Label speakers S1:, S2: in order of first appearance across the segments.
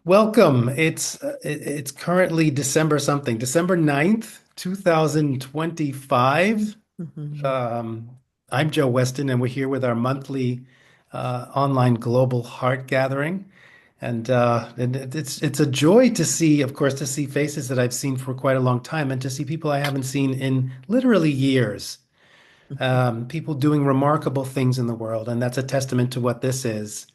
S1: Welcome. It's currently December something, December 9th, 2025.
S2: Mhm.
S1: Um, I'm Joe Weston, and we're here with our monthly online global heart gathering. And it's a joy to see, of course, to see faces that I've seen for quite a long time, and to see people I haven't seen in literally years. People doing remarkable things in the world, and that's a testament to what this is.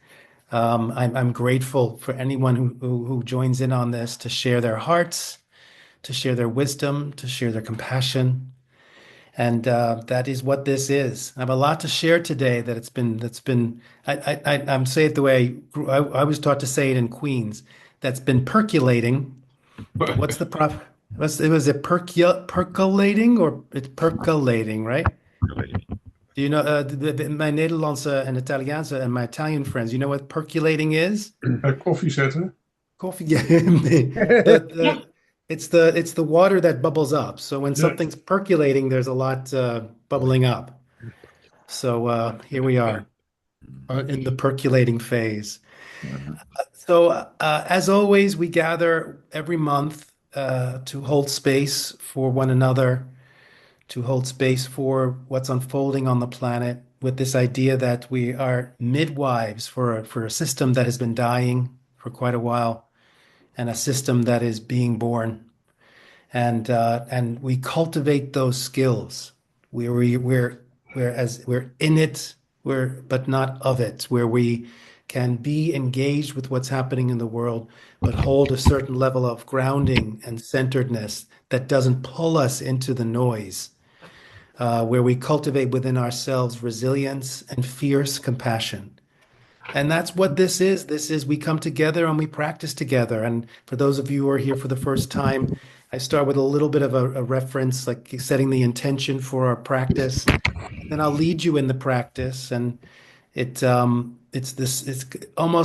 S1: I'm grateful for anyone who joins in on this to share their hearts, to share their wisdom, to share their compassion. And that is what this is. I have a lot to share today I'm say it the way I was taught to say it in Queens, that's been percolating. But what's the prop? Was it percolating or it's percolating, right? Do you know my Nederlandse and Italiaanse and my Italian friends, you know what percolating is?
S3: Koffie zetten.
S1: Coffee, yeah, it's the water that bubbles up. So when
S3: Ja.
S1: something's percolating, there's a lot bubbling up. So here we are in the percolating phase. So as always, we gather every month to hold space for one another, to hold space for what's unfolding on the planet, with this idea that we are midwives for a system that has been dying for quite a while and a system that is being born. And we cultivate those skills. We're in it, but not of it, where we can be engaged with what's happening in the world, but hold a certain level of grounding and centeredness that doesn't pull us into the noise, where we cultivate within ourselves resilience and fierce compassion. And that's what this is. This is we come together and we practice together. And for those of you who are here for the first time, I start with a little bit of a reference, like setting the intention for our practice. Then I'll lead you in the practice. And it's almost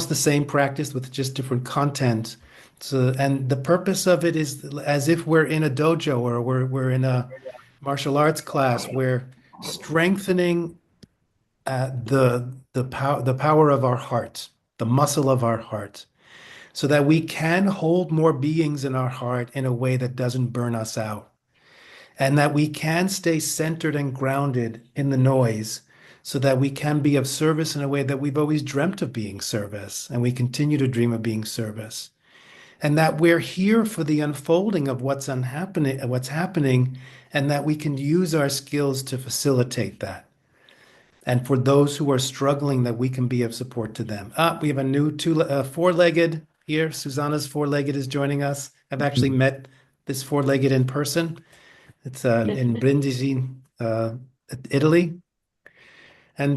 S1: the same practice with just different content. So, and the purpose of it is as if we're in a dojo or we're in a martial arts class. We're strengthening the power of our heart, the muscle of our heart, so that we can hold more beings in our heart in a way that doesn't burn us out, and that we can stay centered and grounded in the noise, so that we can be of service in a way that we've always dreamt of being service, and we continue to dream of being service, and that we're here for the unfolding of what's happening, and that we can use our skills to facilitate that. And for those who are struggling, that we can be of support to them. We have a new four-legged here. Susanna's four-legged is joining us. I've actually met this four-legged in person. It's in Brindisi, Italy. And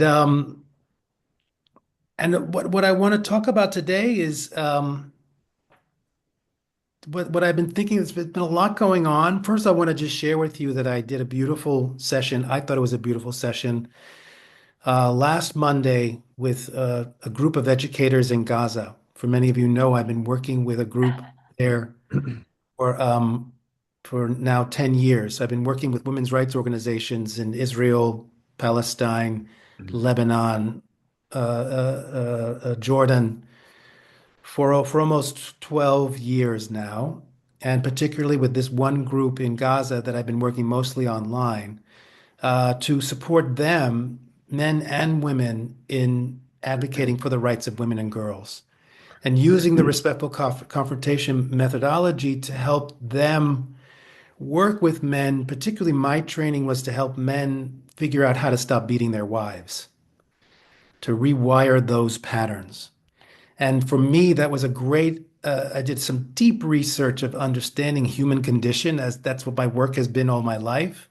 S1: what I want to talk about today is what I've been thinking. There's been a lot going on. First, I want to just share with you that I did a beautiful session. I thought it was a beautiful session last Monday with a group of educators in Gaza. For many of you know, I've been working with a group there for for now 10 years. I've been working with women's rights organizations in Israel, Palestine, Lebanon, Jordan for almost 12 years now, and particularly with this one group in Gaza that I've been working mostly online to support them, men and women, in advocating for the rights of women and girls, and using the respectful confrontation methodology to help them work with men. Particularly, my training was to help men figure out how to stop beating their wives, to rewire those patterns. And for me, that was a great. I did some deep research of understanding human condition, as that's what my work has been all my life,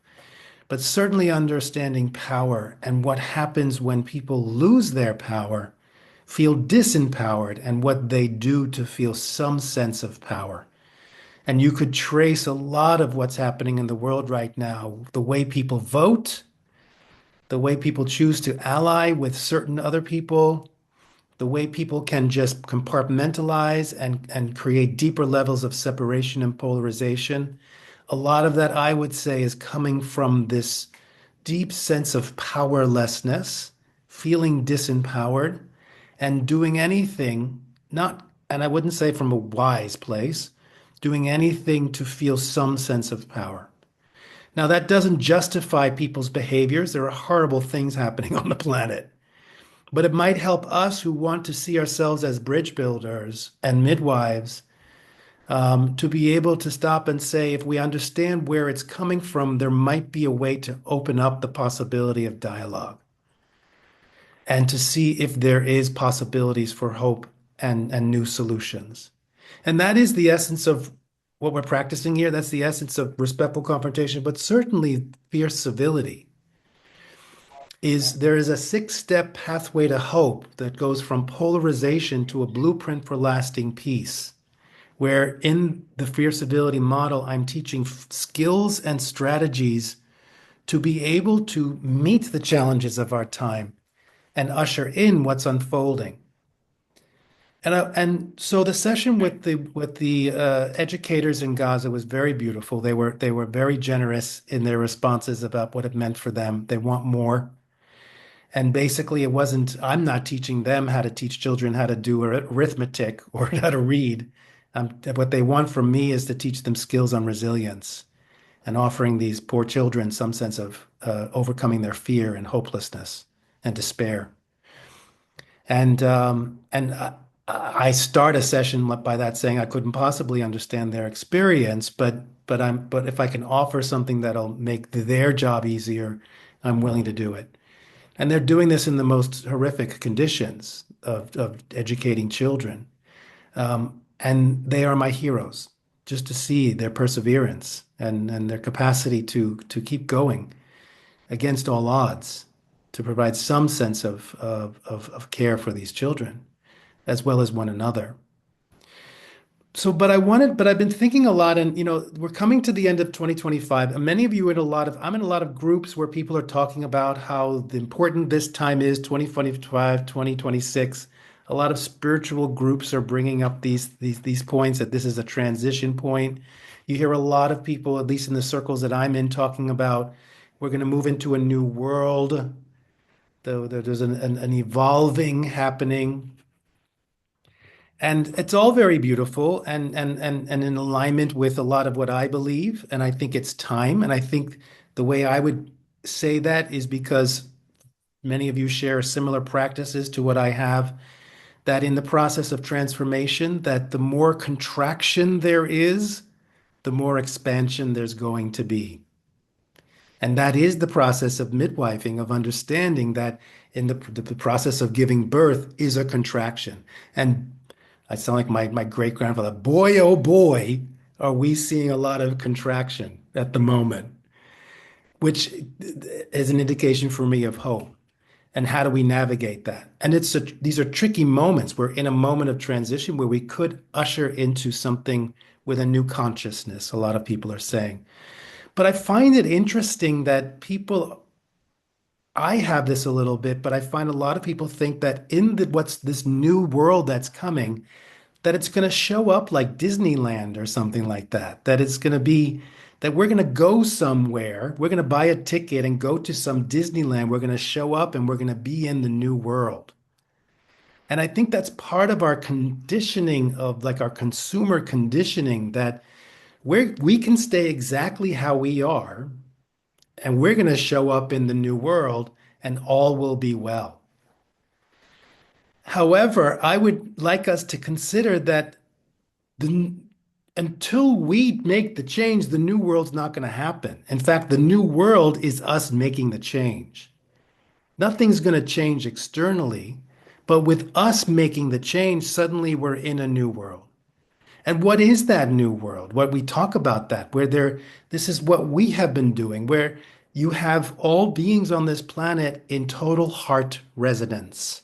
S1: but certainly understanding power and what happens when people lose their power, feel disempowered, and what they do to feel some sense of power. And you could trace a lot of what's happening in the world right now, the way people vote, the way people choose to ally with certain other people, the way people can just compartmentalize and create deeper levels of separation and polarization. A lot of that, I would say, is coming from this deep sense of powerlessness, feeling disempowered, and doing anything, not and I wouldn't say from a wise place, doing anything to feel some sense of power. Now, that doesn't justify people's behaviors. There are horrible things happening on the planet. But it might help us who want to see ourselves as bridge builders and midwives to be able to stop and say, if we understand where it's coming from, there might be a way to open up the possibility of dialogue and to see if there is possibilities for hope and new solutions. And that is the essence of what we're practicing here. That's the essence of respectful confrontation, but certainly fierce civility. There is a six-step pathway to hope that goes from polarization to a blueprint for lasting peace, where in the fierce civility model, I'm teaching skills and strategies to be able to meet the challenges of our time and usher in what's unfolding. And so the session with the educators in Gaza was very beautiful. They were very generous in their responses about what it meant for them. They want more. And basically, I'm not teaching them how to teach children how to do arithmetic or how to read. What they want from me is to teach them skills on resilience and offering these poor children some sense of overcoming their fear and hopelessness and despair. And I start a session by that saying I couldn't possibly understand their experience, but if I can offer something that'll make their job easier, I'm willing to do it. And they're doing this in the most horrific conditions of educating children. And they are my heroes, just to see their perseverance and their capacity to keep going against all odds, to provide some sense of care for these children, as well as one another. But I've been thinking a lot, and we're coming to the end of 2025, and many of you I'm in a lot of groups where people are talking about how important this time is, 2025, 2026. A lot of spiritual groups are bringing up these points that this is a transition point. You hear a lot of people, at least in the circles that I'm in, talking about we're going to move into a new world. There's an evolving happening. And it's all very beautiful and in alignment with a lot of what I believe. And I think it's time. And I think the way I would say that is because many of you share similar practices to what I have, that in the process of transformation, that the more contraction there is, the more expansion there's going to be. And that is the process of midwifing, of understanding that in the process of giving birth is a contraction. And I sound like my great grandfather. Boy, oh boy, are we seeing a lot of contraction at the moment, which is an indication for me of hope. And how do we navigate that? And these are tricky moments. We're in a moment of transition where we could usher into something with a new consciousness, a lot of people are saying. But I find it interesting that I have this a little bit, but I find a lot of people think that what's this new world that's coming, that it's going to show up like Disneyland or something like that. That it's going to be that we're going to go somewhere, we're going to buy a ticket and go to some Disneyland. We're going to show up and we're going to be in the new world. And I think that's part of our conditioning of like our consumer conditioning that we can stay exactly how we are and we're going to show up in the new world and all will be well. However, I would like us to consider that until we make the change, the new world's not going to happen. In fact, the new world is us making the change. Nothing's going to change externally, but with us making the change, suddenly we're in a new world. And what is that new world? What we talk about that, this is what we have been doing, where you have all beings on this planet in total heart resonance.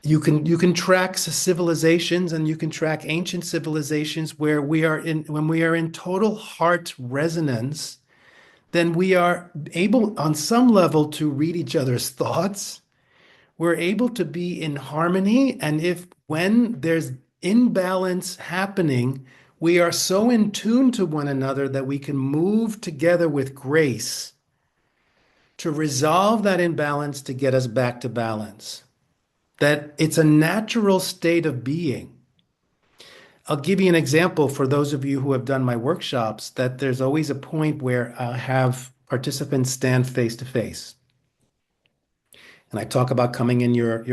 S1: You can track civilizations and you can track ancient civilizations where when we are in total heart resonance, then we are able on some level to read each other's thoughts. We're able to be in harmony. And when there's imbalance happening, we are so in tune to one another that we can move together with grace to resolve that imbalance to get us back to balance. that it's a natural state of being. I'll give you an example for those of you who have done my workshops that there's always a point where I'll have participants stand face to face. And I talk about coming in your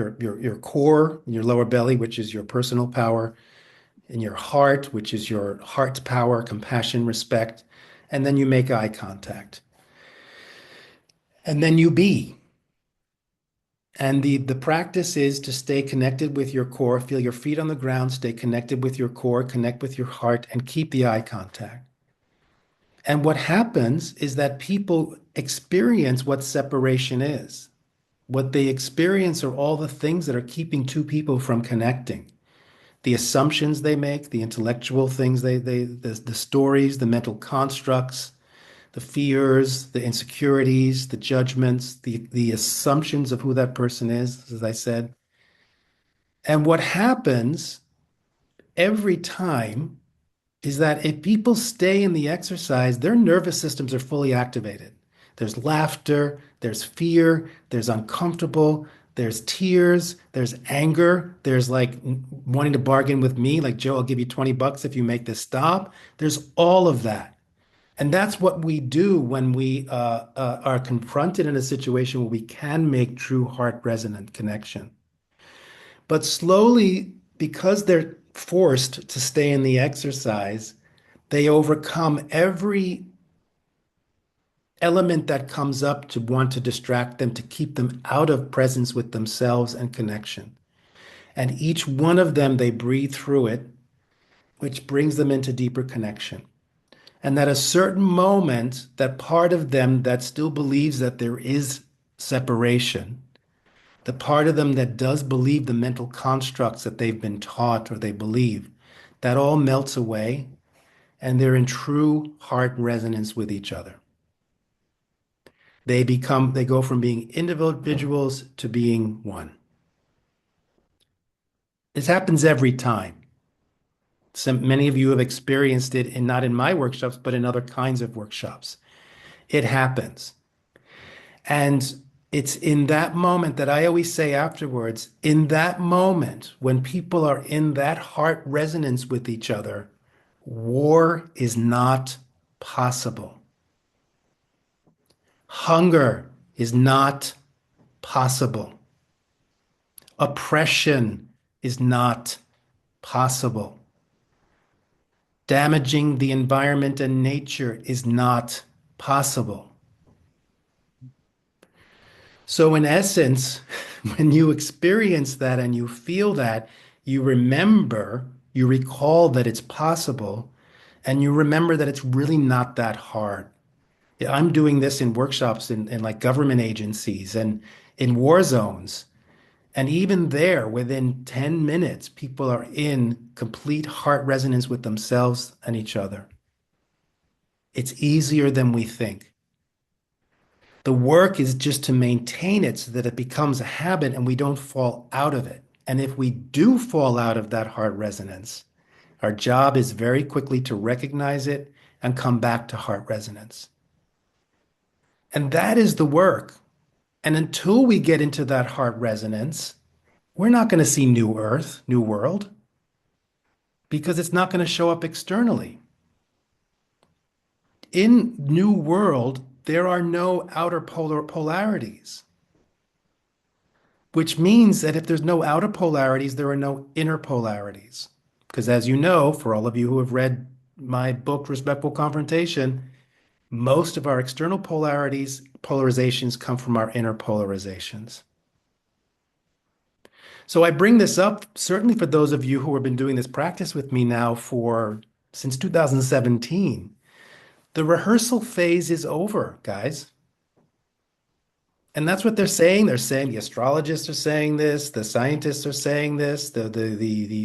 S1: core, your lower belly, which is your personal power, in your heart, which is your heart's power, compassion, respect, and then you make eye contact. And then you be. And the practice is to stay connected with your core, feel your feet on the ground, stay connected with your core, connect with your heart, and keep the eye contact. And what happens is that people experience what separation is. What they experience are all the things that are keeping two people from connecting. The assumptions they make, the intellectual things the stories, the mental constructs, the fears, the insecurities, the judgments, the assumptions of who that person is, as I said. And what happens every time is that if people stay in the exercise, their nervous systems are fully activated. There's laughter, there's fear, there's uncomfortable, there's tears, there's anger, there's like wanting to bargain with me, like, Joe, I'll give you 20 bucks if you make this stop. There's all of that. And that's what we do when we are confronted in a situation where we can make true heart resonant connection. But slowly, because they're forced to stay in the exercise, they overcome every element that comes up to want to distract them, to keep them out of presence with themselves and connection. And each one of them, they breathe through it, which brings them into deeper connection. And at a certain moment, that part of them that still believes that there is separation, the part of them that does believe the mental constructs that they've been taught or they believe, that all melts away and they're in true heart resonance with each other. They go from being individuals to being one. This happens every time. Many of you have experienced it not in my workshops, but in other kinds of workshops. It happens. And it's in that moment that I always say afterwards, in that moment, when people are in that heart resonance with each other, war is not possible. Hunger is not possible. Oppression is not possible. Damaging the environment and nature is not possible. So in essence, when you experience that and you feel that, you recall that it's possible, and you remember that it's really not that hard. I'm doing this in workshops in like government agencies and in war zones. And even there, within 10 minutes, people are in complete heart resonance with themselves and each other. It's easier than we think. The work is just to maintain it so that it becomes a habit and we don't fall out of it. And if we do fall out of that heart resonance, our job is very quickly to recognize it and come back to heart resonance. And that is the work. And until we get into that heart resonance, we're not going to see new earth, new world, because it's not going to show up externally. In new world, there are no outer polarities, which means that if there's no outer polarities, there are no inner polarities. Because as you know, for all of you who have read my book, Respectful Confrontation, most of our external polarizations come from our inner polarizations. So I bring this up certainly for those of you who have been doing this practice with me now since 2017. The rehearsal phase is over, guys. And that's what they're saying. They're saying, the astrologists are saying this, the scientists are saying this,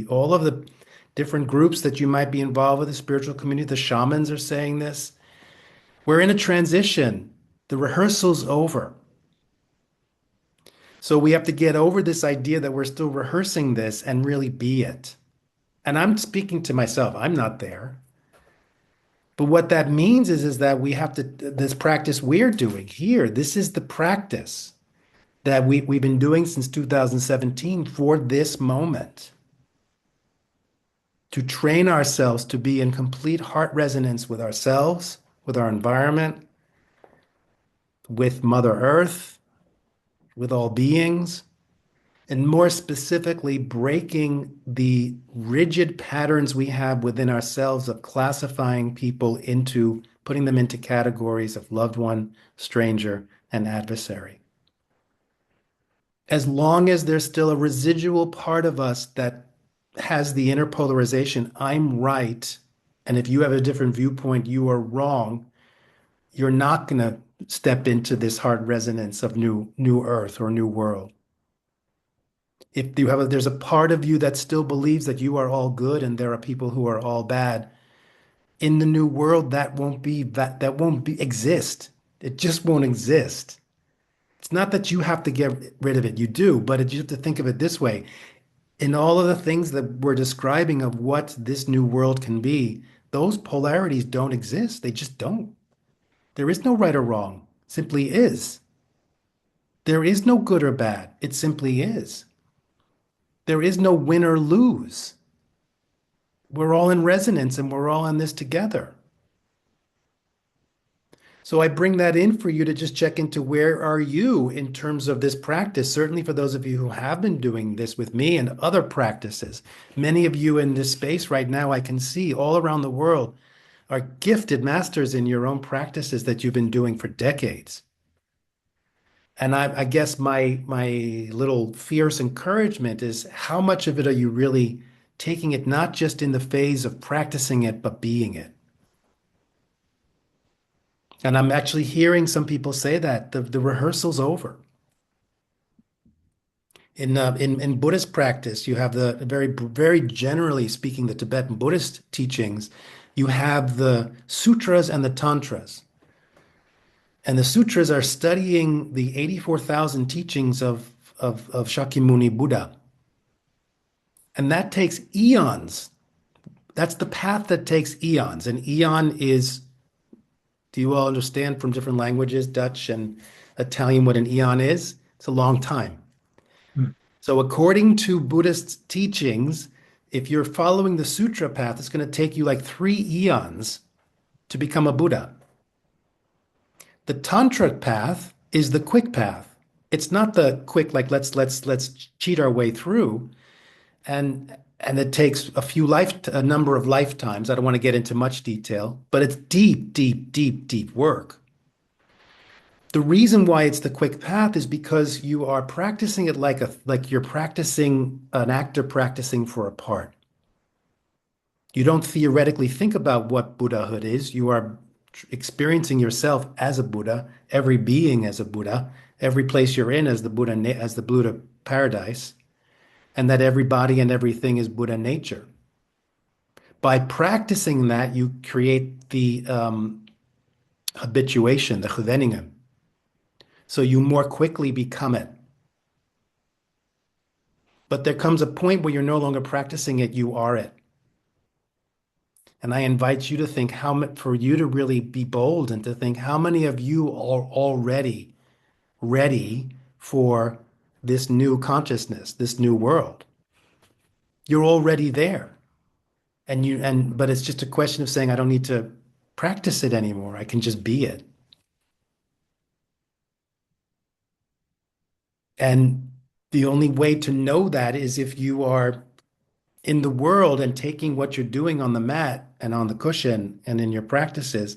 S1: all of the different groups that you might be involved with, the spiritual community, the shamans are saying this. We're in a transition. The rehearsal's over. So we have to get over this idea that we're still rehearsing this and really be it. And I'm speaking to myself. I'm not there. But what that means is that we have to, this practice we're doing here, this is the practice. that we've been doing since 2017 for this moment, to train ourselves to be in complete heart resonance with ourselves, with our environment, with Mother Earth, with all beings, and more specifically, breaking the rigid patterns we have within ourselves of classifying people into, putting them into categories of loved one, stranger, and adversary. As long as there's still a residual part of us that has the inner polarization, I'm right, and if you have a different viewpoint, you are wrong, you're not going to step into this heart resonance of new earth or new world. If you have there's a part of you that still believes that you are all good and there are people who are all bad, in the new world that won't be exist. It just won't exist. It's not that you have to get rid of it. You do, but you have to think of it this way. In all of the things that we're describing of what this new world can be, those polarities don't exist. They just don't. There is no right or wrong. It simply is. There is no good or bad. It simply is. There is no win or lose. We're all in resonance and we're all in this together. So I bring that in for you to just check into where are you in terms of this practice. Certainly for those of you who have been doing this with me and other practices. Many of you in this space right now, I can see all around the world are gifted masters in your own practices that you've been doing for decades. And I guess my little fierce encouragement is how much of it are you really taking it not just in the phase of practicing it, but being it? And I'm actually hearing some people say that the rehearsal's over. In Buddhist practice, you have the very generally speaking, the Tibetan Buddhist teachings, you have the sutras and the tantras. And the sutras are studying the 84,000 teachings of Shakyamuni Buddha. And that takes eons. That's the path that takes eons. And eon is, do you all understand from different languages, Dutch and Italian, what an eon is? It's a long time.
S2: Mm.
S1: So according to Buddhist teachings, if you're following the sutra path, it's going to take you like 3 eons to become a Buddha. The Tantra path is the quick path. It's not the quick, like let's cheat our way through. And it takes a number of lifetimes. I don't want to get into much detail, but it's deep work. The reason why it's the quick path is because you are practicing it like you're practicing an actor practicing for a part. You don't theoretically think about what Buddhahood is. You are experiencing yourself as a Buddha, every being as a Buddha, every place you're in as the Buddha paradise, and that every body and everything is Buddha nature. By practicing that, you create the habituation, the 𝗴𝗶. So you more quickly become it. But there comes a point where you're no longer practicing it, you are it. And I invite you to think for you to really be bold and to think how many of you are already ready for this new consciousness, this new world. You're already there. But it's just a question of saying, I don't need to practice it anymore. I can just be it. And the only way to know that is if you are in the world and taking what you're doing on the mat and on the cushion and in your practices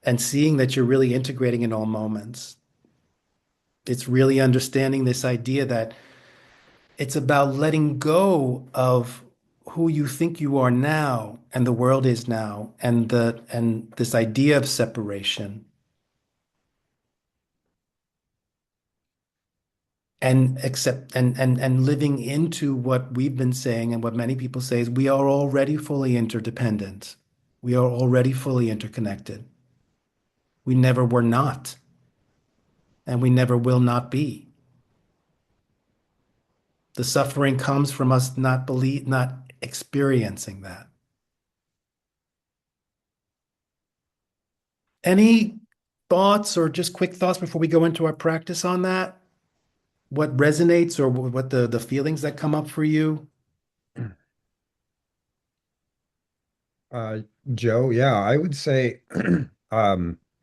S1: and seeing that you're really integrating in all moments. It's really understanding this idea that it's about letting go of who you think you are now and the world is now and this idea of separation and accept and living into what we've been saying and what many people say is we are already fully interdependent. We are already fully interconnected. We never were not, and we never will not be. The suffering comes from us not experiencing that. Any thoughts or just quick thoughts before we go into our practice on that? what resonates or what the feelings that come up for you?
S2: Uh, Joe, yeah, I would say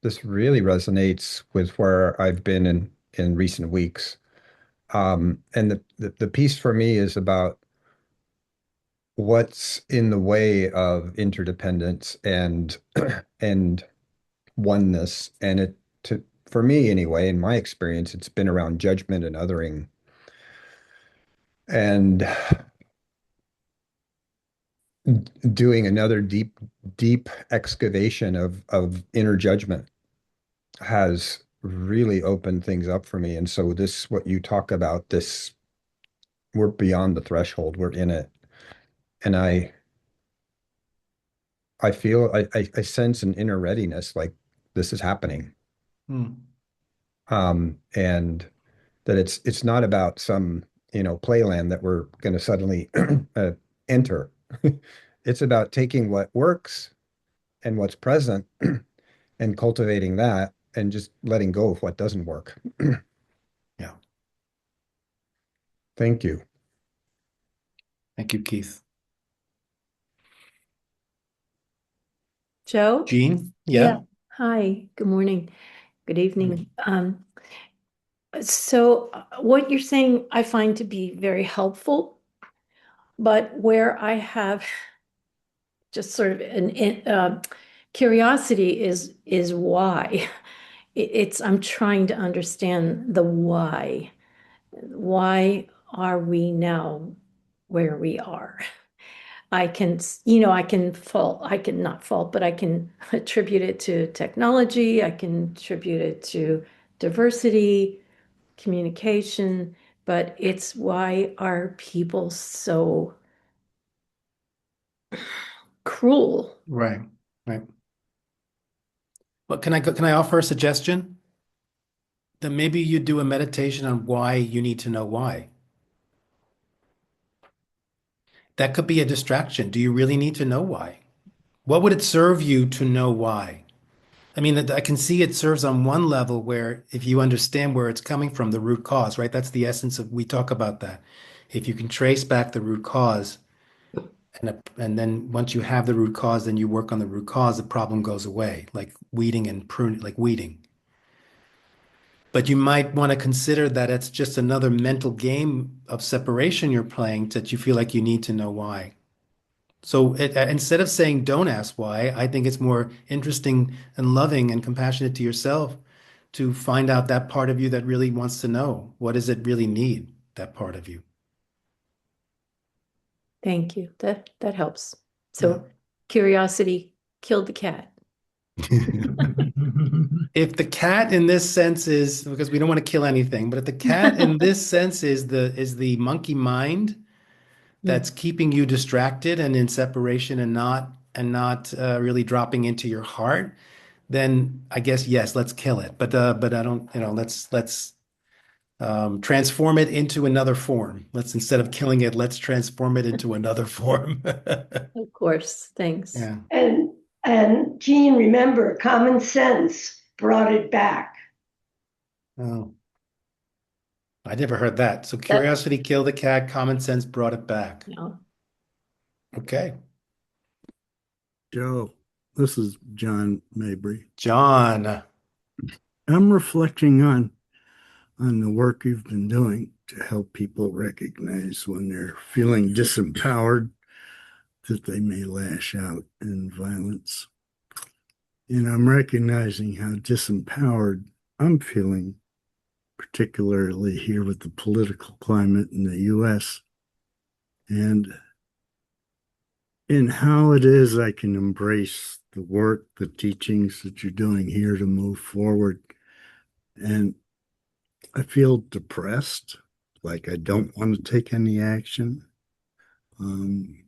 S2: this really resonates with where I've been in recent weeks. And the piece for me is about what's in the way of interdependence and oneness. And for me anyway, in my experience, it's been around judgment and othering. And doing another deep excavation of inner judgment has really opened things up for me. And so this, what you talk about, this, we're beyond the threshold, we're in it. And I feel I sense an inner readiness, like this is happening.
S1: Hmm.
S2: And that it's not about some, playland that we're going to suddenly enter. It's about taking what works and what's present and cultivating that and just letting go of what doesn't work.
S1: Yeah.
S2: Thank you.
S1: Thank you, Keith.
S3: Joe?
S1: Jean?
S3: Yeah.
S1: Yeah.
S3: Hi. Good morning. Good
S1: Morning.
S3: evening. So what you're saying I find to be very helpful, but where I have just sort of an curiosity is why. It's I'm trying to understand the why. Why are we now where we are? I can, I can fault, I can not fault, but I can attribute it to technology. I can attribute it to diversity, communication, but it's why are people so cruel?
S1: Right. Right. But can I offer a suggestion? Then maybe you do a meditation on why you need to know why. That could be a distraction. Do you really need to know why? What would it serve you to know why? I mean, I can see it serves on one level where if you understand where it's coming from, the root cause, right? That's the essence of, we talk about that. If you can trace back the root cause, and then once you have the root cause, then you work on the root cause, the problem goes away, like weeding and pruning, like weeding. But you might want to consider that it's just another mental game of separation you're playing that you feel like you need to know why. So instead of saying don't ask why, I think it's more interesting and loving and compassionate to yourself to find out that part of you that really wants to know. What does it really need, that part of you?
S3: Thank you. That helps.
S1: Yeah.
S3: So curiosity killed the cat.
S1: If the cat in this sense is, because we don't want to kill anything, but if the cat in this sense is the monkey mind that's keeping you distracted and in separation and not really dropping into your heart, then I guess yes, let's kill it. But I don't, let's transform it into another form. Let's instead of killing it, let's transform it into another form.
S3: Of course. Thanks.
S1: Yeah.
S4: And Jean, remember, common sense brought it back.
S1: Oh, I never heard that. So
S3: That,
S1: curiosity killed the cat, common sense brought it back.
S3: no.
S1: Okay.
S5: Joe, this is John Mabry.
S1: John.
S5: I'm reflecting on the work you've been doing to help people recognize when they're feeling disempowered that they may lash out in violence. And I'm recognizing how disempowered I'm feeling, particularly here with the political climate in the US, and in how it is I can embrace the work, the teachings that you're doing here to move forward. And I feel depressed, like I don't want to take any action. Um,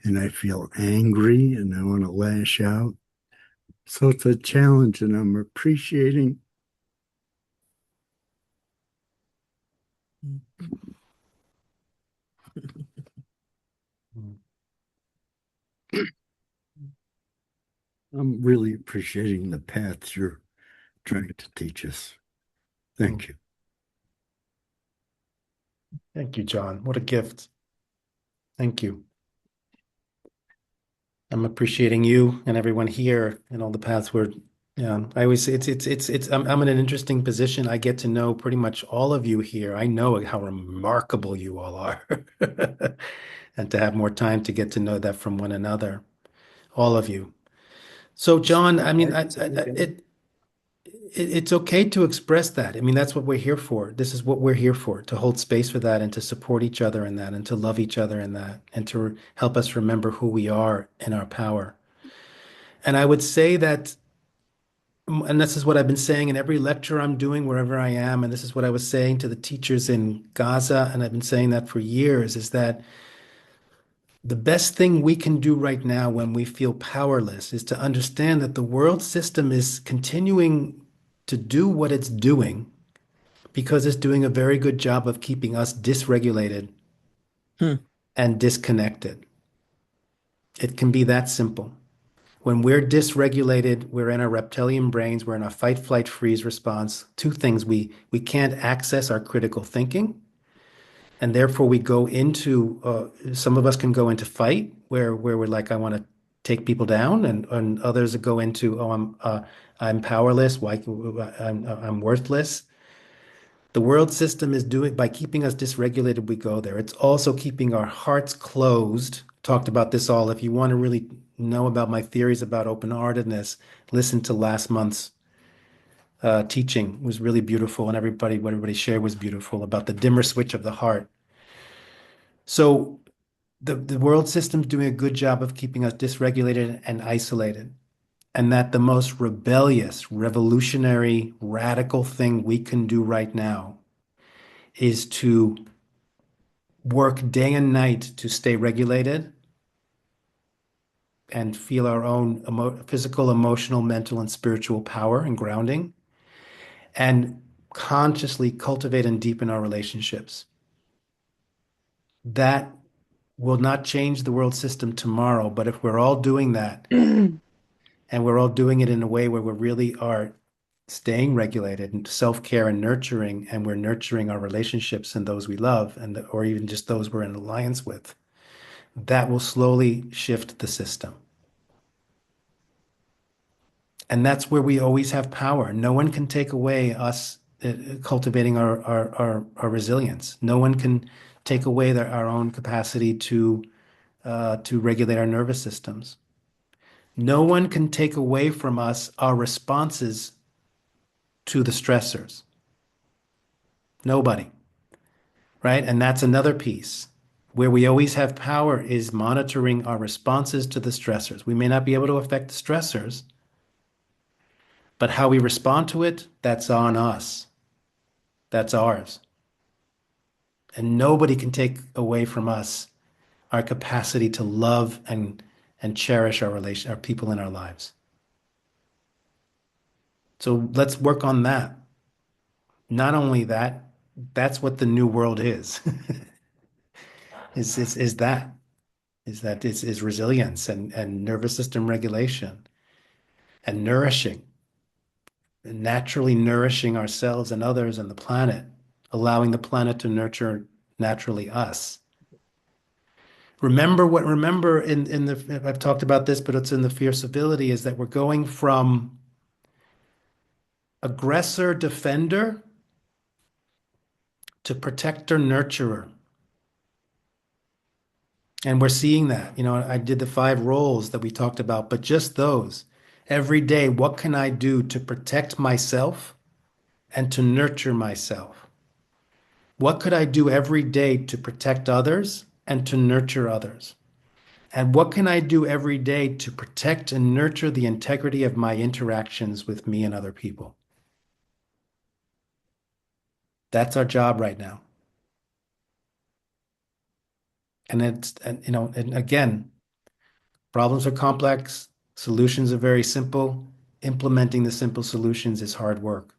S5: and I feel angry and I want to lash out. So it's a challenge, and I'm appreciating. I'm really appreciating the paths you're trying to teach us. Thank you.
S1: Thank you, John. What a gift. Thank you. I'm appreciating you and everyone here and all the paths we're, yeah, I always say I'm in an interesting position. I get to know pretty much all of you here. I know how remarkable you all are. And to have more time to get to know that from one another, all of you. So, John, I mean, it's okay to express that. I mean, that's what we're here for. This is what we're here for, to hold space for that and to support each other in that and to love each other in that and to help us remember who we are and our power. And I would say that, and this is what I've been saying in every lecture I'm doing wherever I am, and this is what I was saying to the teachers in Gaza, and I've been saying that for years, is that the best thing we can do right now when we feel powerless is to understand that the world system is continuing to do what it's doing because it's doing a very good job of keeping us dysregulated and disconnected. It can be that simple. When we're dysregulated, we're in our reptilian brains, we're in a fight, flight, freeze response. Two things, we can't access our critical thinking, and therefore we go into, some of us can go into fight, where we're like, I want to take people down, and others go into, I'm powerless, I'm worthless. The world system is doing, by keeping us dysregulated, we go there. It's also keeping our hearts closed. Talked about this all. If you want to really know about my theories about open-heartedness, listen to last month's teaching. It was really beautiful, and what everybody shared was beautiful about the dimmer switch of the heart. So the world system's doing a good job of keeping us dysregulated and isolated. And that the most rebellious, revolutionary, radical thing we can do right now is to work day and night to stay regulated and feel our own physical, emotional, mental, and spiritual power and grounding, and consciously cultivate and deepen our relationships. That will not change the world system tomorrow, but if we're all doing that, and we're all doing it in a way where we really are staying regulated and self-care and nurturing, and we're nurturing our relationships and those we love, or even just those we're in alliance with, that will slowly shift the system. And that's where we always have power. No one can take away us cultivating our resilience. No one can take away our own capacity to regulate our nervous systems. No one can take away from us our responses to the stressors. Nobody, right? And that's another piece. Where we always have power is monitoring our responses to the stressors. We may not be able to affect the stressors, but how we respond to it, that's on us. That's ours. And nobody can take away from us our capacity to love and cherish our people in our lives. So let's work on that. Not only that, that's what the new world is. is that resilience and nervous system regulation and nourishing, and naturally nourishing ourselves and others and the planet, allowing the planet to nurture naturally us. Remember I've talked about this, but it's in the fierce ability, is that we're going from aggressor, defender to protector, nurturer. And we're seeing that. I did the 5 roles that we talked about, but just those. Every day, what can I do to protect myself and to nurture myself? What could I do every day to protect others and to nurture others? And what can I do every day to protect and nurture the integrity of my interactions with me and other people? That's our job right now. And and again, problems are complex, solutions are very simple. Implementing the simple solutions is hard work.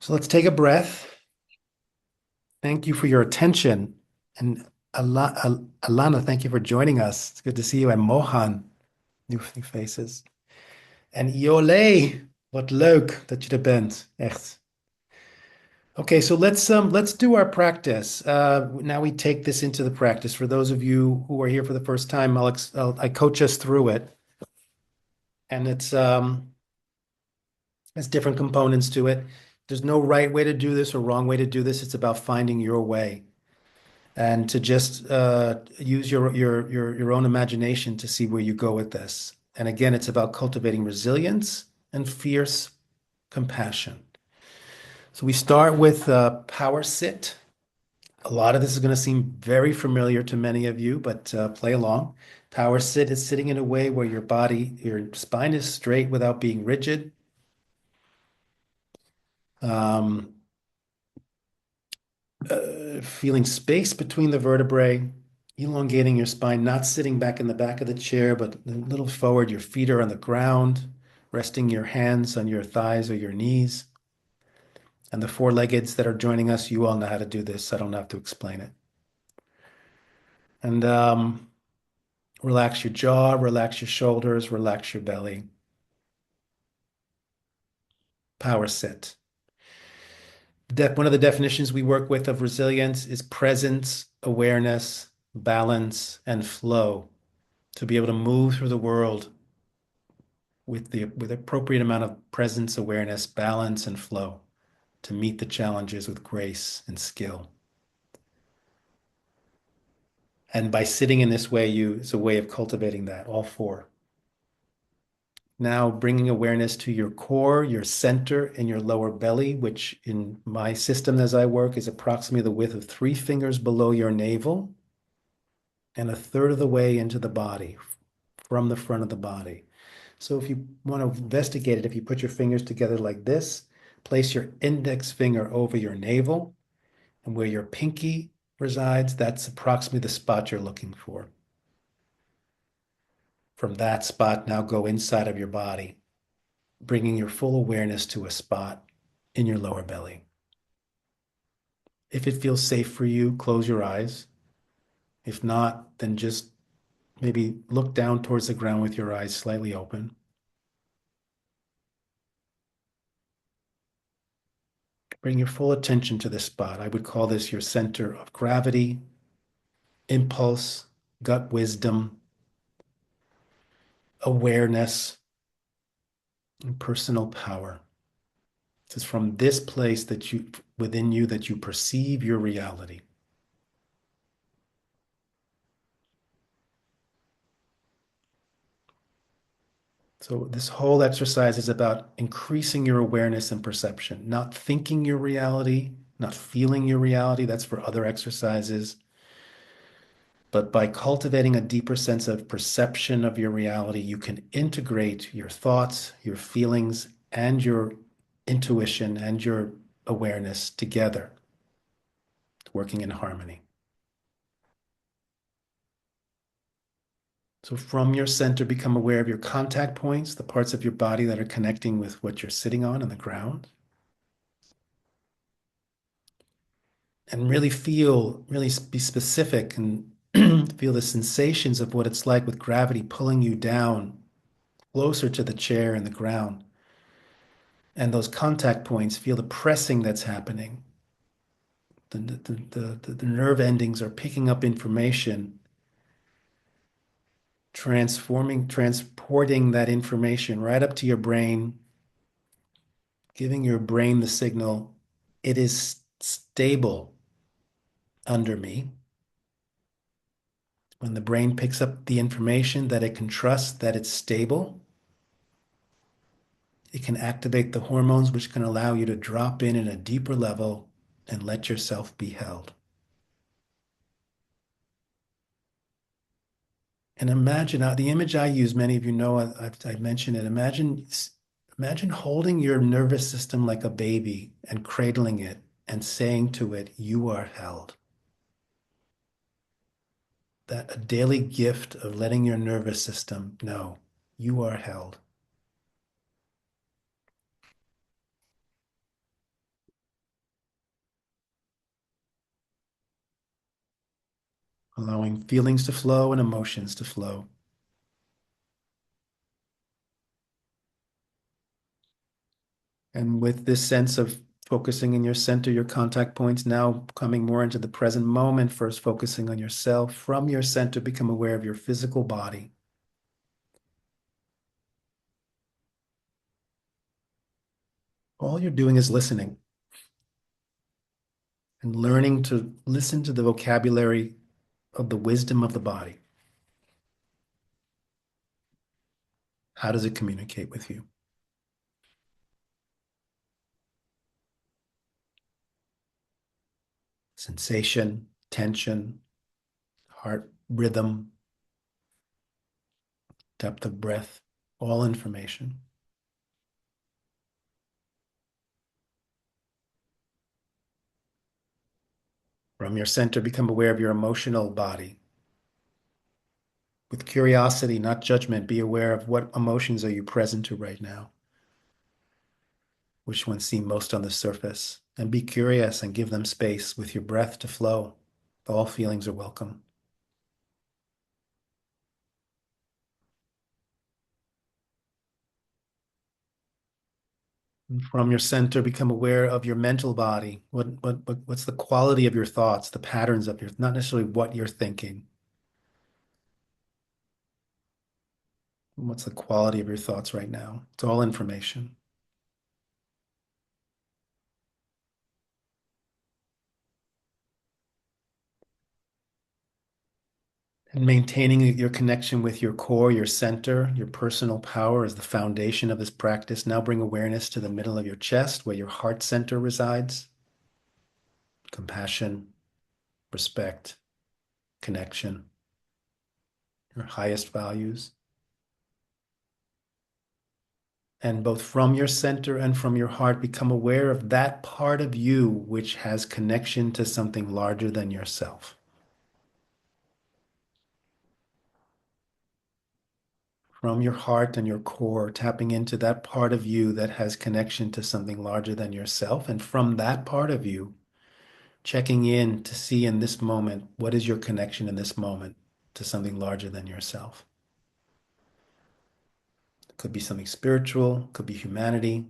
S1: So let's take a breath. Thank you for your attention. And Alana, thank you for joining us. It's good to see you. And Mohan, new faces. En Jolé, wat leuk dat je er bent. Echt. Okay, so let's do our practice. Now we take this into the practice. For those of you who are here for the first time, I coach us through it, and it's different components to it. There's no right way to do this or wrong way to do this. It's about finding your way and to just use your own imagination to see where you go with this. And again, it's about cultivating resilience and fierce compassion. So we start with power sit. A lot of this is going to seem very familiar to many of you, but play along. Power sit is sitting in a way where your spine is straight without being rigid. Um, feeling space between the vertebrae, elongating your spine, not sitting back in the back of the chair, but a little forward. Your feet are on the ground, resting your hands on your thighs or your knees. And the four-leggeds that are joining us, you all know how to do this. I don't have to explain it. And relax your jaw, relax your shoulders, relax your belly. Power sit. One of the definitions we work with of resilience is presence, awareness, balance, and flow. To be able to move through the world with appropriate amount of presence, awareness, balance, and flow to meet the challenges with grace and skill. And by sitting in this way, it's a way of cultivating that, all four. Now bringing awareness to your core, your center, and your lower belly, which in my system as I work is approximately the width of 3 fingers below your navel and a third of the way into the body, from the front of the body. So if you want to investigate it, if you put your fingers together like this, place your index finger over your navel, and where your pinky resides, that's approximately the spot you're looking for. From that spot, now go inside of your body, bringing your full awareness to a spot in your lower belly. If it feels safe for you, close your eyes. If not, then just maybe look down towards the ground with your eyes slightly open. Bring your full attention to this spot. I would call this your center of gravity, impulse, gut wisdom, awareness, and personal power. It's from this place within you that you perceive your reality. So this whole exercise is about increasing your awareness and perception, not thinking your reality, not feeling your reality. That's for other exercises. But by cultivating a deeper sense of perception of your reality, you can integrate your thoughts, your feelings, and your intuition and your awareness together, working in harmony. So from your center, become aware of your contact points, the parts of your body that are connecting with what you're sitting on the ground. And really be specific and feel the sensations of what it's like with gravity pulling you down closer to the chair and the ground. And those contact points, feel the pressing that's happening. The nerve endings are picking up information, transporting that information right up to your brain, giving your brain the signal, it is stable under me. When the brain picks up the information that it can trust that it's stable, it can activate the hormones which can allow you to drop in a deeper level and let yourself be held. And imagine, the image I use, many of you know, I've mentioned it. Imagine holding your nervous system like a baby and cradling it and saying to it, you are held. That a daily gift of letting your nervous system know you are held. Allowing feelings to flow and emotions to flow. And with this sense of focusing in your center, your contact points, now coming more into the present moment, first focusing on yourself. From your center, become aware of your physical body. All you're doing is listening and learning to listen to the vocabulary of the wisdom of the body. How does it communicate with you? Sensation, tension, heart rhythm, depth of breath, all information. From your center, become aware of your emotional body. With curiosity, not judgment, be aware of what emotions are you present to right now. Which ones seem most on the surface? And be curious and give them space with your breath to flow. All feelings are welcome. From your center, become aware of your mental body. What's the quality of your thoughts, the patterns of your, not necessarily what you're thinking. What's the quality of your thoughts right now? It's all information. And maintaining your connection with your core, your center, your personal power is the foundation of this practice. Now bring awareness to the middle of your chest where your heart center resides. Compassion, respect, connection, your highest values. And both from your center and from your heart, become aware of that part of you which has connection to something larger than yourself. From your heart and your core, tapping into that part of you that has connection to something larger than yourself. And from that part of you, checking in to see in this moment, what is your connection in this moment to something larger than yourself? It could be something spiritual, could be humanity,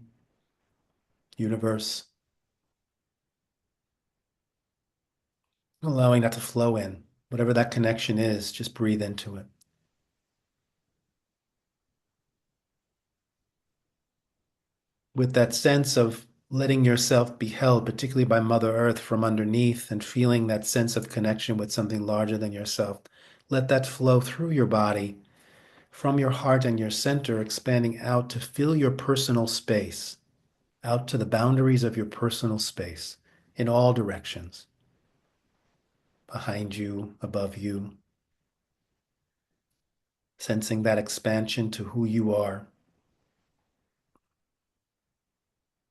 S1: universe. Allowing that to flow in. Whatever that connection is, just breathe into it. With that sense of letting yourself be held, particularly by Mother Earth from underneath, and feeling that sense of connection with something larger than yourself, let that flow through your body, from your heart and your center, expanding out to fill your personal space, out to the boundaries of your personal space, in all directions, behind you, above you, sensing that expansion to who you are,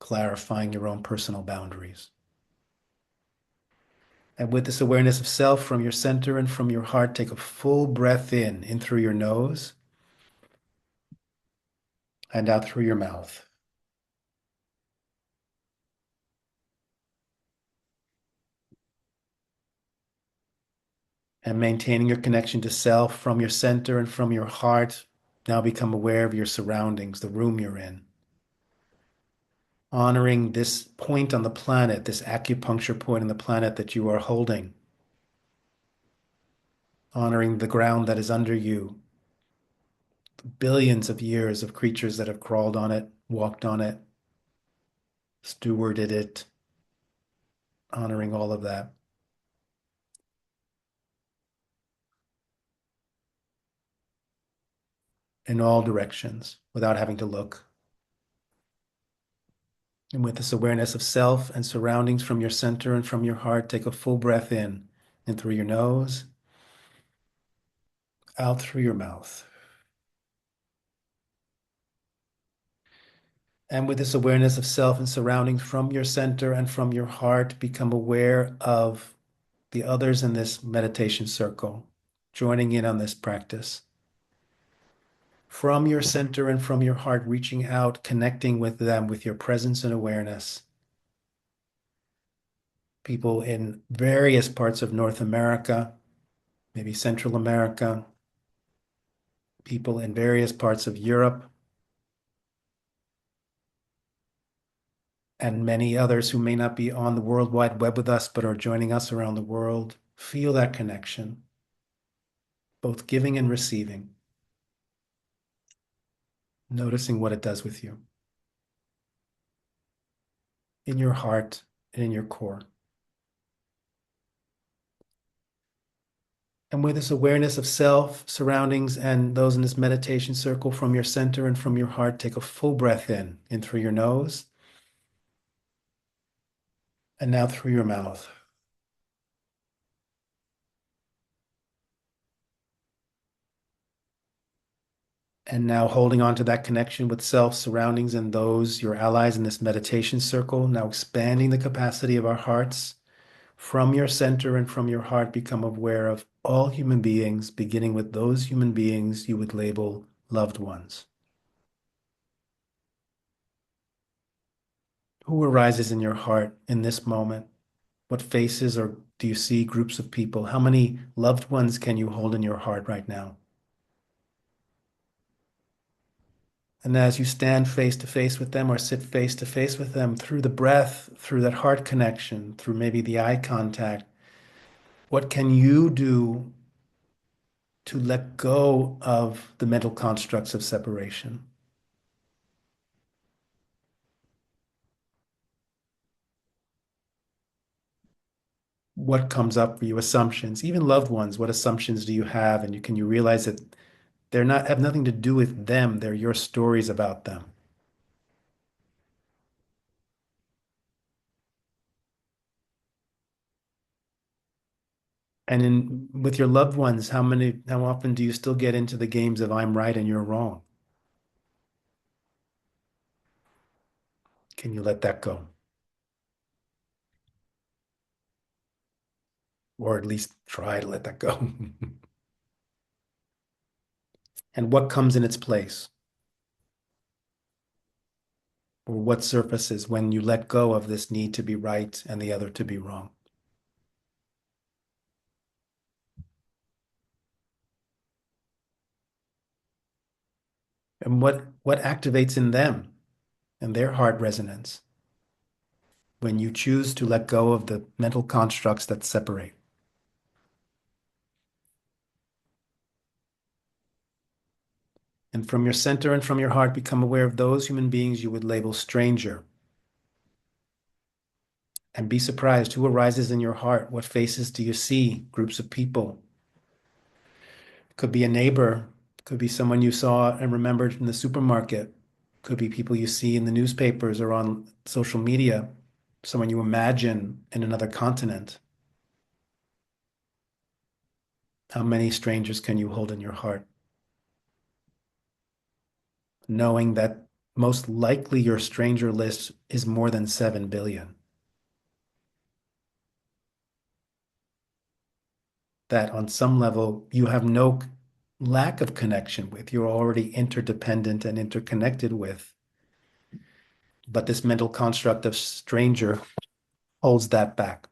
S1: clarifying your own personal boundaries. And with this awareness of self from your center and from your heart, take a full breath in through your nose and out through your mouth. And maintaining your connection to self from your center and from your heart, now become aware of your surroundings, the room you're in. Honoring this point on the planet, this acupuncture point on the planet that you are holding. Honoring the ground that is under you, the billions of years of creatures that have crawled on it, walked on it, stewarded it, honoring all of that. In all directions without having to look. And with this awareness of self and surroundings from your center and from your heart, take a full breath in through your nose, out through your mouth. And with this awareness of self and surroundings from your center and from your heart, become aware of the others in this meditation circle, joining in on this practice. From your center and from your heart, reaching out, connecting with them with your presence and awareness. People in various parts of North America, maybe Central America, people in various parts of Europe, and many others who may not be on the World Wide Web with us, but are joining us around the world. Feel that connection, both giving and receiving, noticing what it does with you in your heart and in your core. And with this awareness of self, surroundings, and those in this meditation circle from your center and from your heart, take a full breath in through your nose, and now through your mouth. And now holding on to that connection with self, surroundings, and those, your allies in this meditation circle, now expanding the capacity of our hearts. From your center and from your heart, become aware of all human beings, beginning with those human beings you would label loved ones. Who arises in your heart in this moment? What faces or do you see groups of people? How many loved ones can you hold in your heart right now? And as you stand face to face with them or sit face to face with them, through the breath, through that heart connection, through maybe the eye contact, what can you do to let go of the mental constructs of separation? What comes up for you? Assumptions, even loved ones, what assumptions do you have? And can you realize that they're not, have nothing to do with them, they're your stories about them. And with your loved ones, how often do you still get into the games of I'm right and you're wrong? Can you let that go? Or at least try to let that go. And what comes in its place? Or what surfaces when you let go of this need to be right and the other to be wrong? And what activates in them and their heart resonance when you choose to let go of the mental constructs that separate? And from your center and from your heart, become aware of those human beings you would label stranger. And be surprised who arises in your heart. What faces do you see? Groups of people. Could be a neighbor. Could be someone you saw and remembered in the supermarket. Could be people you see in the newspapers or on social media. Someone you imagine in another continent. How many strangers can you hold in your heart? Knowing that most likely your stranger list is more than 7 billion. That on some level you have no lack of connection with, you're already interdependent and interconnected with. But this mental construct of stranger holds that back.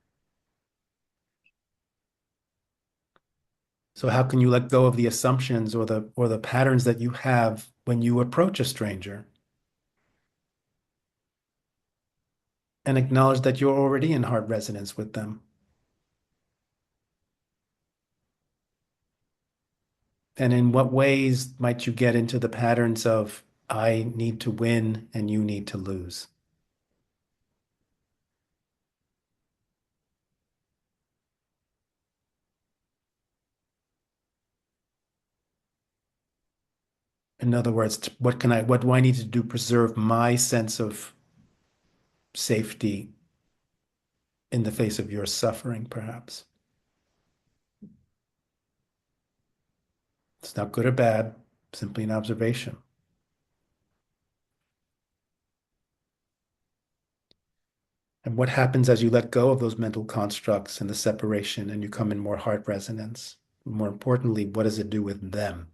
S1: So how can you let go of the assumptions or the patterns that you have when you approach a stranger? And acknowledge that you're already in heart resonance with them. And in what ways might you get into the patterns of I need to win and you need to lose? In other words, what do I need to do to preserve my sense of safety in the face of your suffering, perhaps? It's not good or bad, simply an observation. And what happens as you let go of those mental constructs and the separation and you come in more heart resonance? More importantly, what does it do with them?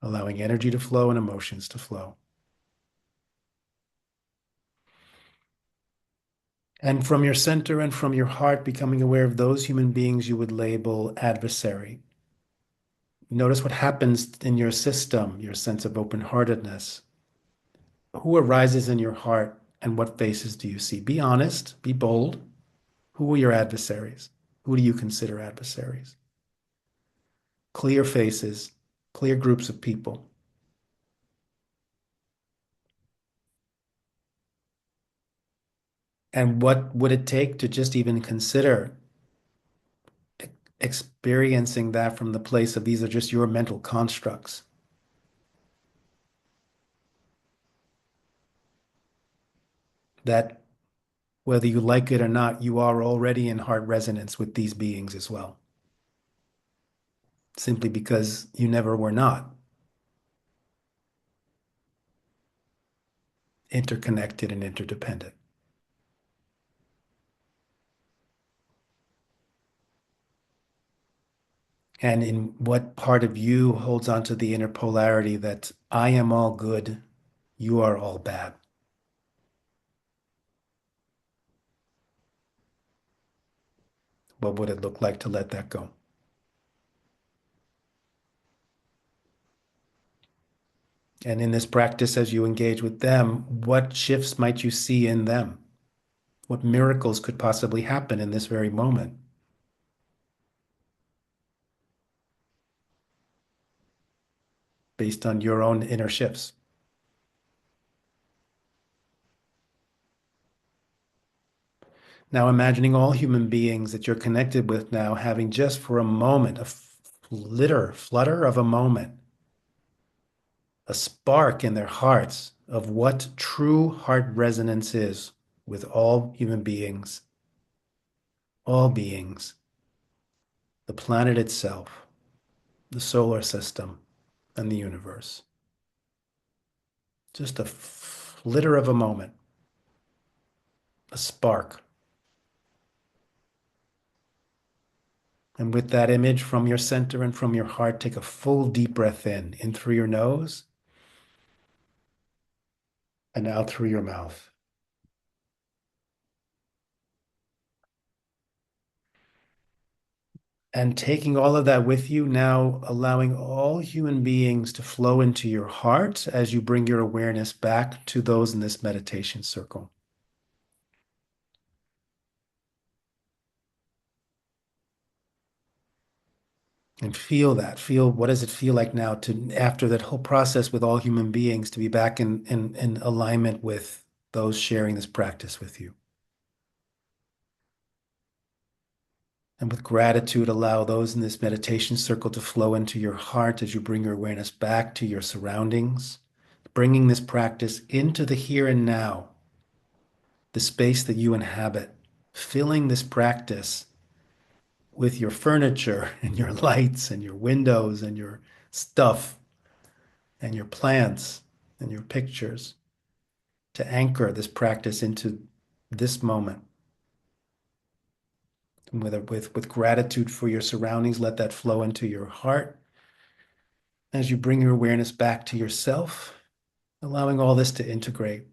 S1: Allowing energy to flow and emotions to flow. And from your center and from your heart, becoming aware of those human beings you would label adversary. Notice what happens in your system, your sense of open-heartedness. Who arises in your heart and what faces do you see? Be honest, be bold. Who are your adversaries? Who do you consider adversaries? Clear faces, clear groups of people. And what would it take to just even consider experiencing that from the place of these are just your mental constructs? That whether you like it or not, you are already in heart resonance with these beings as well. Simply because you never were not. Interconnected and interdependent. And in what part of you holds on to the inner polarity that I am all good, you are all bad? What would it look like to let that go? And in this practice, as you engage with them, what shifts might you see in them? What miracles could possibly happen in this very moment? Based on your own inner shifts. Now imagining all human beings that you're connected with now having just for a moment, a flutter of a moment, a spark in their hearts of what true heart resonance is with all human beings, all beings, the planet itself, the solar system, and the universe. Just a flitter of a moment, a spark. And with that image from your center and from your heart, take a full deep breath in through your nose and out through your mouth. And taking all of that with you, now allowing all human beings to flow into your heart as you bring your awareness back to those in this meditation circle. And feel that. Feel what does it feel like now to, after that whole process with all human beings, to be back in alignment with those sharing this practice with you. And with gratitude, allow those in this meditation circle to flow into your heart as you bring your awareness back to your surroundings, bringing this practice into the here and now, the space that you inhabit, filling this practice with your furniture and your lights and your windows and your stuff and your plants and your pictures to anchor this practice into this moment. And with gratitude for your surroundings, let that flow into your heart as you bring your awareness back to yourself, allowing all this to integrate.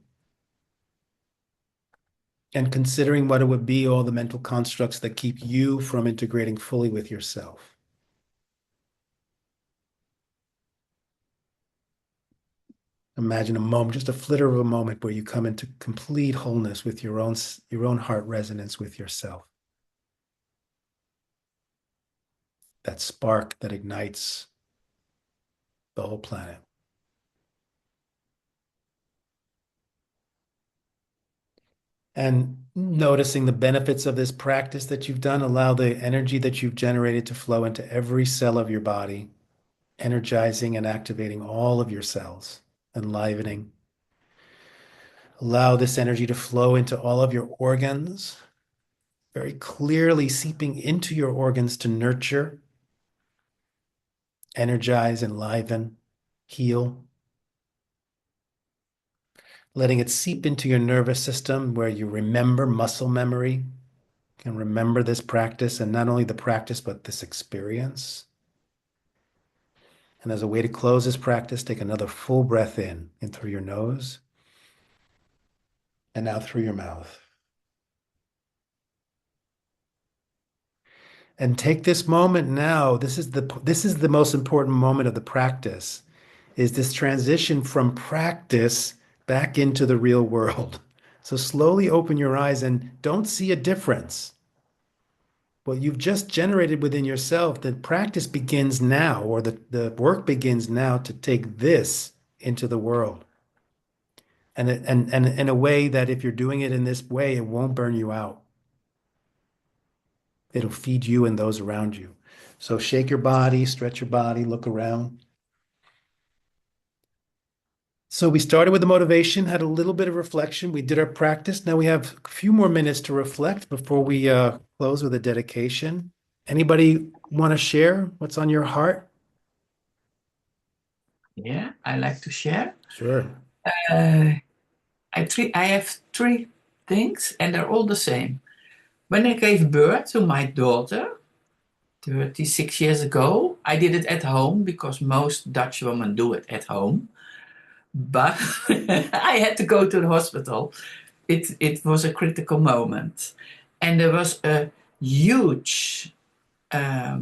S1: And considering what it would be, all the mental constructs that keep you from integrating fully with yourself. Imagine a moment, just a flitter of a moment where you come into complete wholeness with your own heart resonance with yourself. That spark that ignites the whole planet. And noticing the benefits of this practice that you've done, allow the energy that you've generated to flow into every cell of your body, energizing and activating all of your cells, enlivening. Allow this energy to flow into all of your organs, very clearly seeping into your organs to nurture, energize, enliven, heal. Letting it seep into your nervous system where you remember muscle memory, can remember this practice, and not only the practice, but this experience. And as a way to close this practice, take another full breath in through your nose and out through your mouth. And take this moment now. This is the most important moment of the practice, is this transition from practice back into the real world. So slowly open your eyes and don't see a difference. What you've just generated within yourself, the practice begins now, or the work begins now to take this into the world. And in a way that if you're doing it in this way, it won't burn you out. It'll feed you and those around you. So shake your body, stretch your body, look around. So we started with the motivation, had a little bit of reflection. We did our practice. Now we have a few more minutes to reflect before we close with a dedication. Anybody want to share what's on your heart?
S6: Yeah, I like to share.
S1: Sure.
S6: I have three things, and they're all the same. When I gave birth to my daughter 36 years ago, I did it at home because most Dutch women do it at home. But I had to go to the hospital. It was a critical moment. And there was a huge, I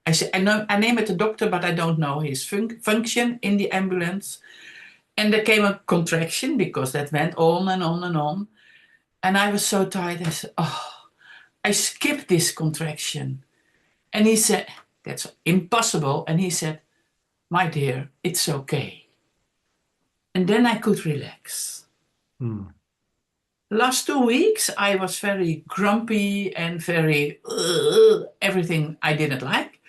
S6: name it a doctor, but I don't know his function in the ambulance. And there came a contraction because that went on and on and on. And I was so tired. I said, oh, I skipped this contraction. And he said, that's impossible. And he said, my dear, it's okay. And then I could relax.
S1: Hmm.
S6: Last 2 weeks, I was very grumpy and very, everything I didn't like.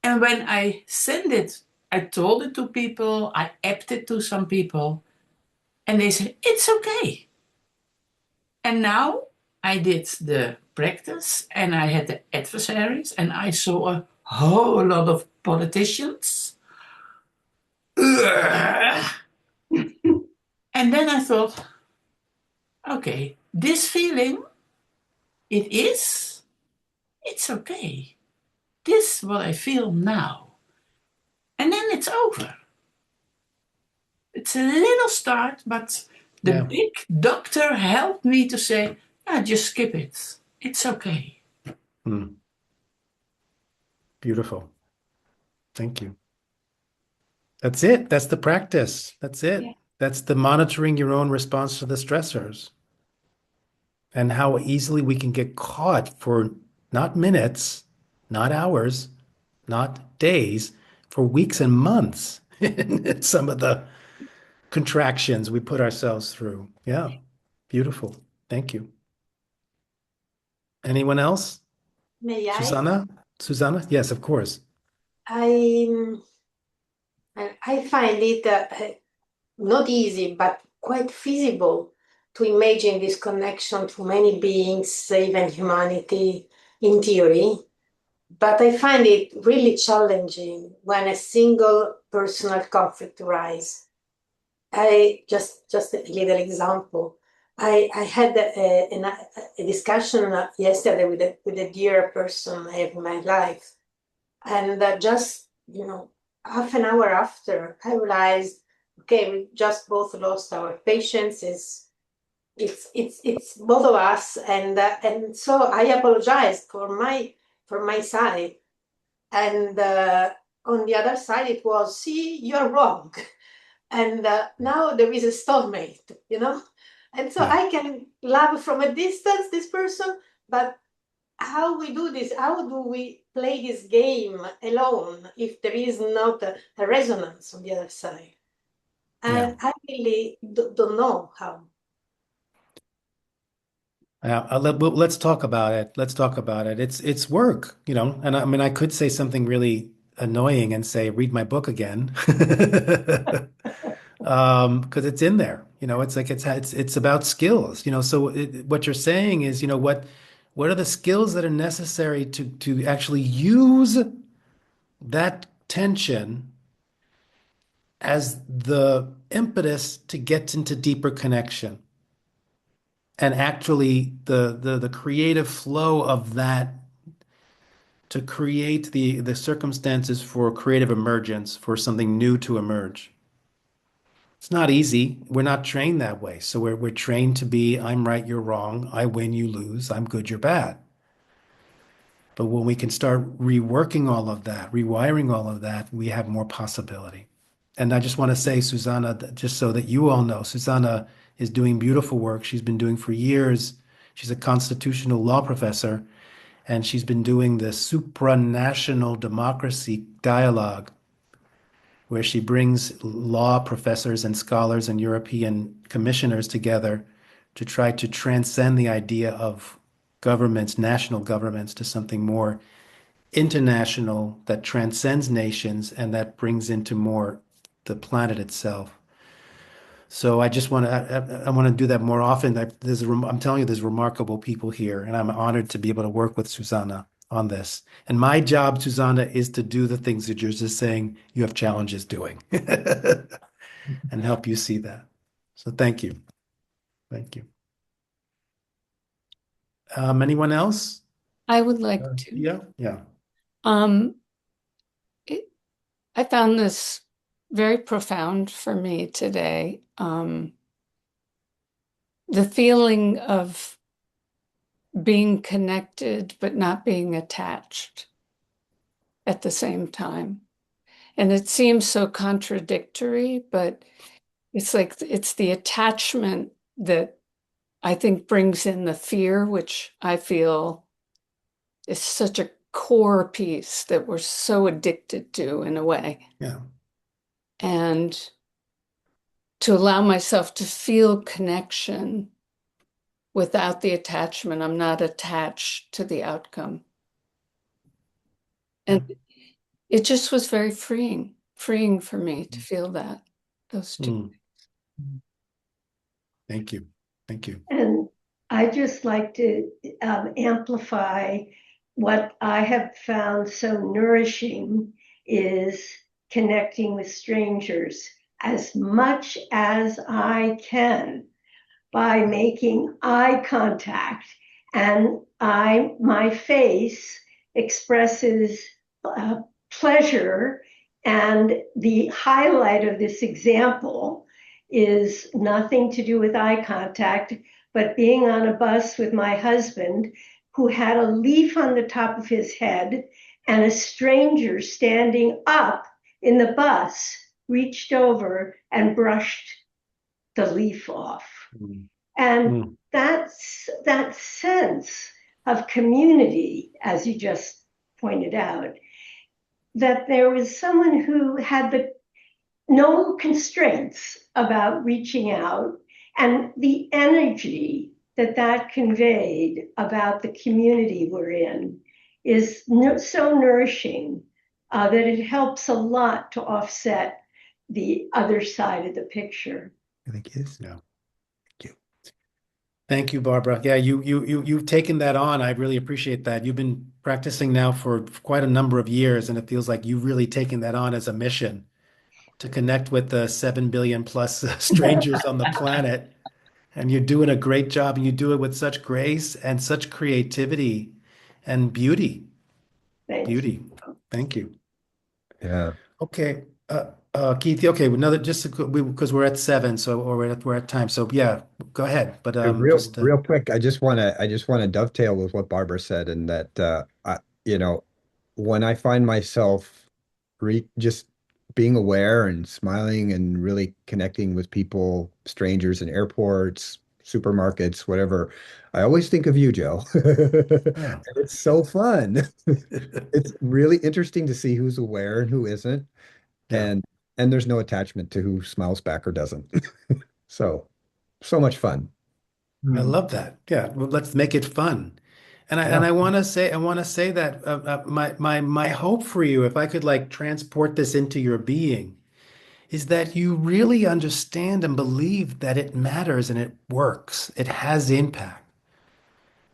S6: And when I sent it, I told it to people, I apped it to some people, and they said, it's okay. And now I did the practice, and I had the adversaries, and I saw a whole lot of politicians. And then I thought, okay, this feeling, it's okay. This is what I feel now. And then it's over. It's a little start, but the big doctor helped me to say, yeah, just skip it. It's okay.
S1: Hmm. Beautiful. Thank you. That's it. That's the practice. That's it.
S6: Yeah.
S1: That's the monitoring your own response to the stressors and how easily we can get caught for not minutes, not hours, not days, for weeks and months in some of the contractions we put ourselves through. Yeah. Beautiful. Thank you. Anyone else?
S7: May I?
S1: Susanna? Susanna? Yes, of course.
S7: I find it not easy, but quite feasible to imagine this connection to many beings, even humanity, in theory. But I find it really challenging when a single personal conflict arises. Just a little example. I had a discussion yesterday with a dear person I have in my life, and just half an hour after, I realized, okay, we just both lost our patients. It's both of us, and so I apologized for my side, and on the other side it was, see, you're wrong, and now there is a stalemate, and so I can love from a distance this person, but how we do this, how do we play this game alone if there is not a resonance on the other side? And I really don't know how.
S1: Let's talk about it. Let's talk about it. It's work, and I mean, I could say something really annoying and say, read my book again. Because it's in there, it's like it's about skills, so what you're saying is, what are the skills that are necessary to actually use that tension as the impetus to get into deeper connection, and actually the creative flow of that to create the circumstances for creative emergence, for something new to emerge. It's not easy. We're not trained that way. So we're trained to be, I'm right, you're wrong. I win, you lose. I'm good, you're bad. But when we can start reworking all of that, rewiring all of that, we have more possibility. And I just want to say, Susanna, just so that you all know, Susanna is doing beautiful work. She's been doing for years. She's a constitutional law professor, and she's been doing the supranational democracy dialogue, where she brings law professors and scholars and European commissioners together to try to transcend the idea of governments, national governments, to something more international that transcends nations and that brings into more the planet itself. So I just want to I want to do that more often. I'm telling you, there's remarkable people here, and I'm honored to be able to work with Susanna on this. And my job, Susanna, is to do the things that you're just saying you have challenges doing and help you see that. So thank you. Thank you. Anyone else?
S8: I would like to.
S1: Yeah.
S8: Um, I found this very profound for me today. The feeling of being connected but not being attached at the same time. And it seems so contradictory, but it's like it's the attachment that I think brings in the fear, which I feel is such a core piece that we're so addicted to in a way.
S1: Yeah.
S8: And to allow myself to feel connection without the attachment. I'm not attached to the outcome. And it just was very freeing for me to feel that, those two.
S1: Thank you. Thank you.
S4: And I just like to amplify what I have found so nourishing is connecting with strangers as much as I can by making eye contact. And my face expresses pleasure. And the highlight of this example is nothing to do with eye contact, but being on a bus with my husband, who had a leaf on the top of his head, and a stranger standing up in the bus reached over and brushed the leaf off. And that sense of community, as you just pointed out, that there was someone who had no constraints about reaching out, and the energy that conveyed about the community we're in is so nourishing that it helps a lot to offset the other side of the picture.
S2: I think it is.
S1: Yeah. Thank you, Barbara. Yeah, you've taken that on. I really appreciate that. You've been practicing now for quite a number of years, and it feels like you've really taken that on as a mission to connect with the 7 billion plus strangers on the planet. And you're doing a great job, and you do it with such grace and such creativity and beauty.
S4: Thank
S1: Beauty.
S4: you.
S1: Thank you.
S2: Yeah.
S1: Okay. Keith, okay, another just because we're at 7, so or we're at time. So yeah, go ahead. But
S2: real quick, I just want to dovetail with what Barbara said, and that when I find myself just being aware and smiling and really connecting with people, strangers in airports, supermarkets, whatever, I always think of you, Joe.
S1: Yeah.
S2: It's so fun. It's really interesting to see who's aware and who isn't.
S1: Yeah.
S2: And there's no attachment to who smiles back or doesn't. So much fun.
S1: I love that. Yeah, well, let's make it fun. And I want to say that my hope for you, if I could like transport this into your being, is that you really understand and believe that it matters and it works. It has impact.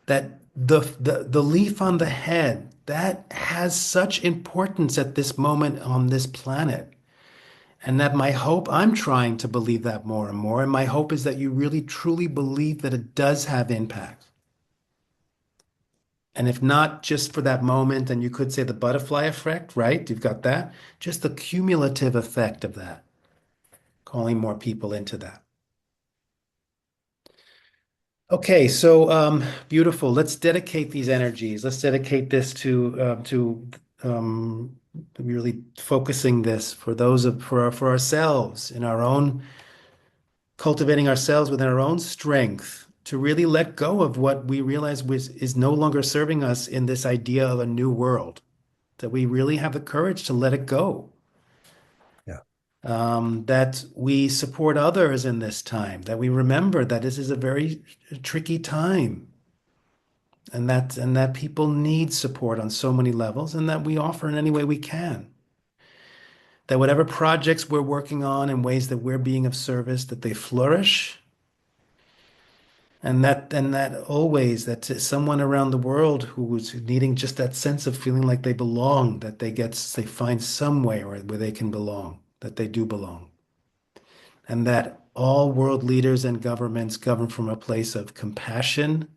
S1: That the leaf on the head, that has such importance at this moment on this planet. And that my hope, I'm trying to believe that more and more. And my hope is that you really truly believe that it does have impact. And if not just for that moment, and you could say the butterfly effect, right? You've got that. Just the cumulative effect of that, calling more people into that. Okay, so beautiful. Let's dedicate these energies. Let's dedicate this to really focusing this for those of for ourselves in our own cultivating ourselves within our own strength to really let go of what we realize is no longer serving us in this idea of a new world. That we really have the courage to let it go.
S2: Yeah.
S1: That we support others in this time. That we remember that this is a very tricky time. And that people need support on so many levels, and that we offer in any way we can. That whatever projects we're working on in ways that we're being of service, that they flourish, and that always that to someone around the world who's needing just that sense of feeling like they belong, that they find some way where they can belong, that they do belong, and that all world leaders and governments govern from a place of compassion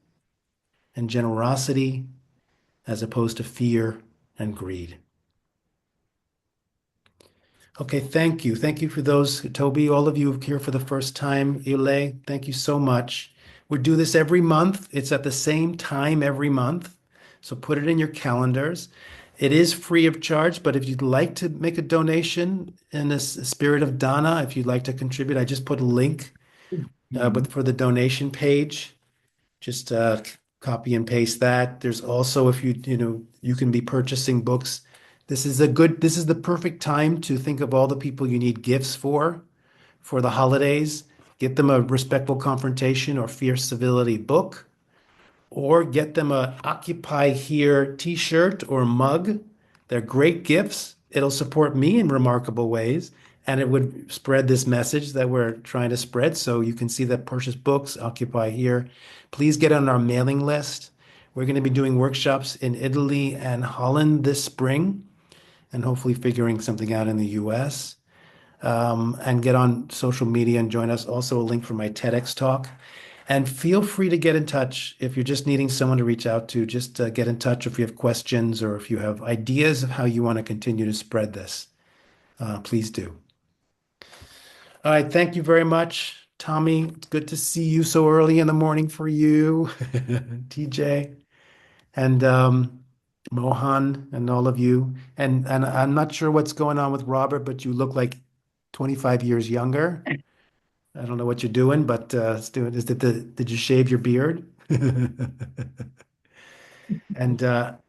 S1: and generosity as opposed to fear and greed. Okay, thank you. Thank you for those, Toby, all of you here for the first time. 𝗚𝗛, thank you so much. We do this every month. It's at the same time every month. So put it in your calendars. It is free of charge, but if you'd like to make a donation in the spirit of Dana, if you'd like to contribute, I just put a link for the donation page. Just copy and paste that. There's also, if you can be purchasing books. This is the perfect time to think of all the people you need gifts for the holidays. Get them a Respectful Confrontation or Fierce Civility book, or get them a Occupy Here t-shirt or mug. They're great gifts. It'll support me in remarkable ways, and it would spread this message that we're trying to spread. So you can see that purchase books, Occupy Here. Please get on our mailing list. We're going to be doing workshops in Italy and Holland this spring, and hopefully figuring something out in the US. And get on social media and join us. Also a link for my TEDx talk. And feel free to get in touch if you're just needing someone to reach out to. Just get in touch if you have questions or if you have ideas of how you want to continue to spread this. Please do. All right, thank you very much, Tommy. It's good to see you so early in the morning for you, TJ, and Mohan, and all of you. And I'm not sure what's going on with Robert, but you look like 25 years younger. I don't know what you're doing, but did you shave your beard? And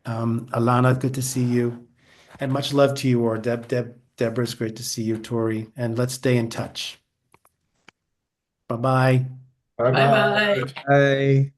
S1: Alana, good to see you. And much love to you, or Deborah, it's great to see you, Tori. And let's stay in touch. Bye-bye.
S6: Bye bye.
S2: Bye.